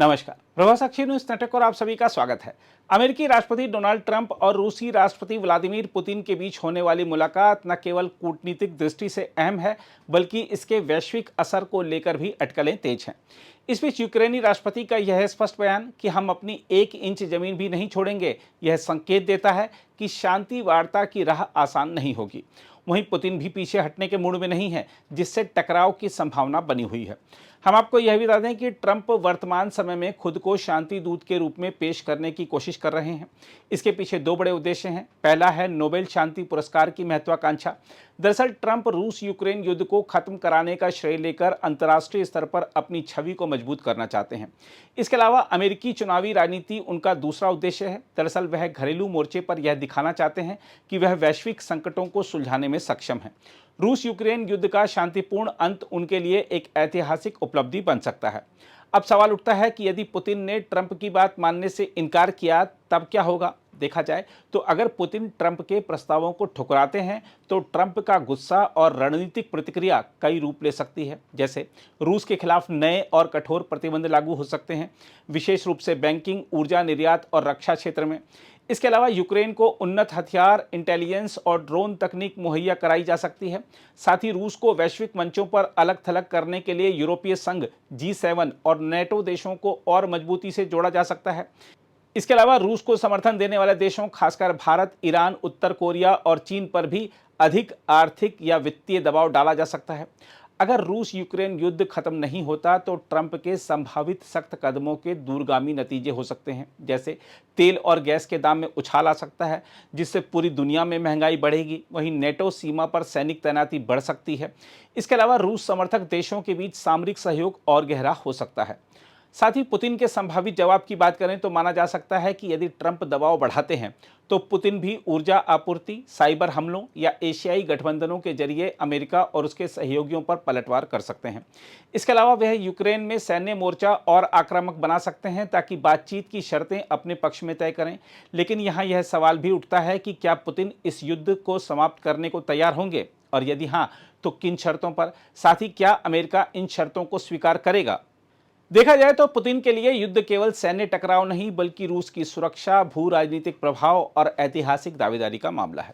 नमस्कार, प्रभा साक्षी news network और आप सभी का स्वागत है। अमेरिकी राष्ट्रपति डोनाल्ड ट्रंप और रूसी राष्ट्रपति व्लादिमीर पुतिन के बीच होने वाली मुलाकात न केवल कूटनीतिक दृष्टि से अहम है, बल्कि इसके वैश्विक असर को लेकर भी अटकलें तेज हैं। इस बीच यूक्रेनी राष्ट्रपति का यह स्पष्ट बयान कि हम अपनी 1 इंच जमीन भी नहीं छोड़ेंगे, यह संकेत देता है कि शांति वार्ता की राह आसान नहीं होगी। वहीं पुतिन भी पीछे हटने के मूड में नहीं है, जिससे टकराव की संभावना बनी हुई है। हम आपको यह भी बता दें कि ट्रंप वर्तमान समय में खुद को शांति दूत के रूप में पेश करने की कोशिश कर रहे हैं। इसके पीछे 2 बड़े उद्देश्य हैं। पहला है नोबेल शांति पुरस्कार की महत्वाकांक्षा। दरअसल ट्रंप रूस यूक्रेन युद्ध को खत्म कराने का श्रेय लेकर अंतर्राष्ट्रीय स्तर पर अपनी छवि को मजबूत करना चाहते हैं। इसके अलावा अमेरिकी चुनावी राजनीति उनका दूसरा उद्देश्य है। दरअसल वह घरेलू मोर्चे पर यह दिखाना चाहते हैं कि वह वैश्विक संकटों को सुलझाने में सक्षम है। रूस यूक्रेन युद्ध का शांतिपूर्ण अंत उनके लिए एक ऐतिहासिक उपलब्धि बन सकता है। अब सवाल उठता है कि यदि पुतिन ने ट्रंप की बात मानने से इनकार किया तब क्या होगा। देखा जाए तो अगर पुतिन ट्रंप के प्रस्तावों को ठुकराते हैं तो ट्रंप का गुस्सा और रणनीतिक प्रतिक्रिया कई रूप ले सकती है। जैसे रूस के खिलाफ नए और कठोर प्रतिबंध लागू हो सकते हैं, विशेष रूप से बैंकिंग, ऊर्जा निर्यात और रक्षा क्षेत्र में। इसके अलावा यूक्रेन को उन्नत हथियार, इंटेलिजेंस और ड्रोन तकनीक मुहैया कराई जा सकती है। साथ ही रूस को वैश्विक मंचों पर अलग थलग करने के लिए यूरोपीय संघ, G7 और नेटो देशों को और मजबूती से जोड़ा जा सकता है। इसके अलावा रूस को समर्थन देने वाले देशों, खासकर भारत, ईरान, उत्तर कोरिया और चीन पर भी अधिक आर्थिक या वित्तीय दबाव डाला जा सकता है। अगर रूस यूक्रेन युद्ध खत्म नहीं होता तो ट्रंप के संभावित सख्त कदमों के दूरगामी नतीजे हो सकते हैं। जैसे तेल और गैस के दाम में उछाल आ सकता है, जिससे पूरी दुनिया में महंगाई बढ़ेगी। वहीं नेटो सीमा पर सैनिक तैनाती बढ़ सकती है। इसके अलावा रूस समर्थक देशों के बीच सामरिक सहयोग और गहरा हो सकता है। साथ ही पुतिन के संभावित जवाब की बात करें तो माना जा सकता है कि यदि ट्रंप दबाव बढ़ाते हैं तो पुतिन भी ऊर्जा आपूर्ति, साइबर हमलों या एशियाई गठबंधनों के जरिए अमेरिका और उसके सहयोगियों पर पलटवार कर सकते हैं। इसके अलावा वह यूक्रेन में सैन्य मोर्चा और आक्रामक बना सकते हैं ताकि बातचीत की शर्तें अपने पक्ष में तय करें। लेकिन यहाँ यह सवाल भी उठता है कि क्या पुतिन इस युद्ध को समाप्त करने को तैयार होंगे, और यदि हाँ तो किन शर्तों पर। साथ ही क्या अमेरिका इन शर्तों को स्वीकार करेगा। देखा जाए तो पुतिन के लिए युद्ध केवल सैन्य टकराव नहीं, बल्कि रूस की सुरक्षा, भू राजनीतिक प्रभाव और ऐतिहासिक दावेदारी का मामला है।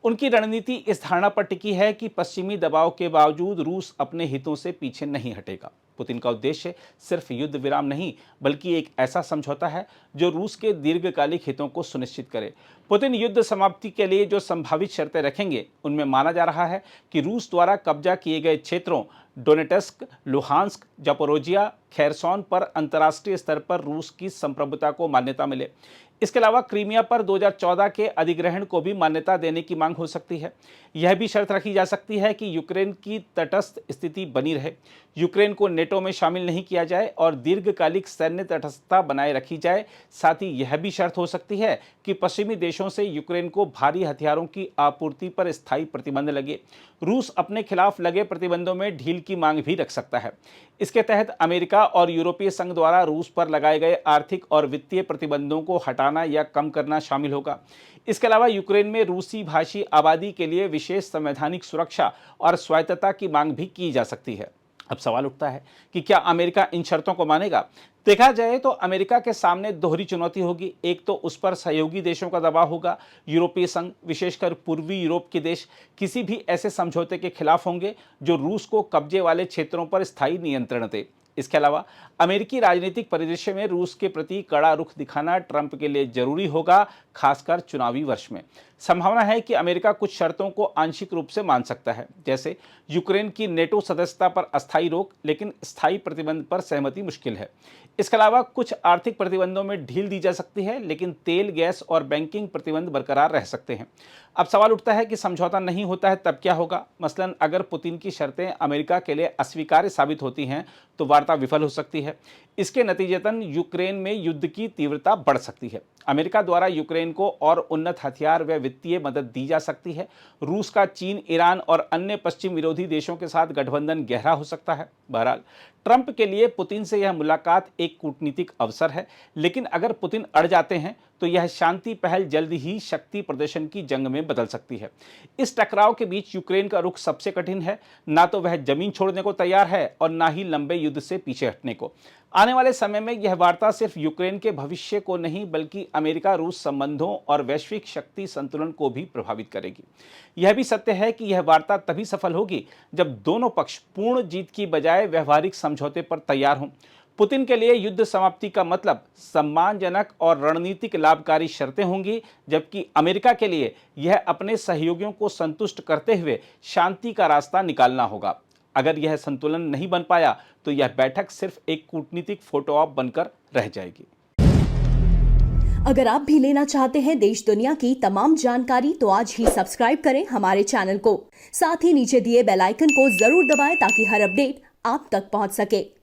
उनकी रणनीति इस धारणा पर टिकी है कि पश्चिमी दबाव के बावजूद रूस अपने हितों से पीछे नहीं हटेगा। पुतिन का उद्देश्य सिर्फ युद्ध विराम नहीं, बल्कि एक ऐसा समझौता है जो रूस के दीर्घकालिक हितों को सुनिश्चित करे। पुतिन युद्ध समाप्ति के लिए जो संभावित शर्तें रखेंगे, उनमें माना जा रहा है कि रूस द्वारा कब्जा किए गए क्षेत्रों डोनेट्स्क, लुहांस्क, जापोरोजिया, खेरसॉन पर अंतर्राष्ट्रीय स्तर पर रूस की संप्रभुता को मान्यता मिले। इसके अलावा क्रीमिया पर 2014 के अधिग्रहण को भी मान्यता देने की मांग हो सकती है। यह भी शर्त रखी जा सकती है कि यूक्रेन की तटस्थ स्थिति बनी रहे, यूक्रेन को नेटो में शामिल नहीं किया जाए और दीर्घकालिक सैन्य तटस्थता बनाए रखी जाए। साथ ही यह भी शर्त हो सकती है कि पश्चिमी देशों से यूक्रेन को भारी हथियारों की आपूर्ति पर स्थायी प्रतिबंध लगे। रूस अपने खिलाफ लगे प्रतिबंधों में ढील की मांग भी रख सकता है। इसके तहत अमेरिका और यूरोपीय संघ द्वारा रूस पर लगाए गए आर्थिक और वित्तीय प्रतिबंधों को हटाना या कम करना शामिल होगा। इसके अलावा यूक्रेन में रूसी भाषी आबादी के लिए विशेष संवैधानिक सुरक्षा और स्वायत्तता की मांग भी की जा सकती है। अब सवाल उठता है कि क्या अमेरिका इन शर्तों को मानेगा। देखा जाए तो अमेरिका के सामने दोहरी चुनौती होगी। एक तो उस पर सहयोगी देशों का दबाव होगा। यूरोपीय संघ, विशेषकर पूर्वी यूरोप के देश, किसी भी ऐसे समझौते के खिलाफ होंगे जो रूस को कब्जे वाले क्षेत्रों पर स्थायी नियंत्रण दे। इसके अलावा अमेरिकी राजनीतिक परिदृश्य में रूस के प्रति कड़ा रुख दिखाना ट्रंप के लिए जरूरी होगा, खासकर चुनावी वर्ष में। संभावना है कि अमेरिका कुछ शर्तों को आंशिक रूप से मान सकता है, जैसे यूक्रेन की नेटो सदस्यता पर अस्थायी रोक, लेकिन स्थायी प्रतिबंध पर सहमति मुश्किल है। इसके अलावा कुछ आर्थिक प्रतिबंधों में ढील दी जा सकती है, लेकिन तेल, गैस और बैंकिंग प्रतिबंध बरकरार रह सकते हैं। अब सवाल उठता है कि समझौता नहीं होता है तब क्या होगा। मसलन अगर पुतिन की शर्तें अमेरिका के लिए अस्वीकार्य साबित होती हैं तो वार्ता विफल हो सकती है। इसके नतीजतन यूक्रेन में युद्ध की तीव्रता बढ़ सकती है। अमेरिका द्वारा यूक्रेन को और उन्नत हथियार व वित्तीय मदद दी जा सकती है। रूस का चीन, ईरान और अन्य पश्चिम विरोधी देशों के साथ गठबंधन गहरा हो सकता है। बहरहाल ट्रंप के लिए पुतिन से यह मुलाकात एक कूटनीतिक अवसर है, लेकिन अगर पुतिन अड़ जाते हैं तो यह शांति पहल जल्द ही शक्ति प्रदर्शन की जंग में बदल सकती है। इस टकराव के बीच यूक्रेन का रुख सबसे कठिन है। ना तो वह जमीन छोड़ने को तैयार है और ना ही लंबे युद्ध से पीछे हटने को। आने वाले समय में यह वार्ता सिर्फ यूक्रेन के भविष्य को नहीं बल्कि अमेरिका रूस संबंधों और वैश्विक शक्ति संतुलन को भी प्रभावित करेगी। यह भी सत्य है कि यह वार्ता तभी सफल होगी जब दोनों पक्ष पूर्ण जीत की बजाय व्यवहारिक समझौते पर तैयार हों। पुतिन के लिए युद्ध समाप्ति का मतलब सम्मानजनक और रणनीतिक लाभकारी शर्तें होंगी, जबकि अमेरिका के लिए यह अपने सहयोगियों को संतुष्ट करते हुए शांति का रास्ता निकालना होगा। अगर यह संतुलन नहीं बन पाया तो यह बैठक सिर्फ एक कूटनीतिक फोटो ऑप बनकर रह जाएगी। अगर आप भी लेना चाहते हैं देश दुनिया की तमाम जानकारी तो आज ही सब्सक्राइब करें हमारे चैनल को। साथ ही नीचे दिए बेल आइकन को जरूर दबाएं ताकि हर अपडेट आप तक पहुंच सके।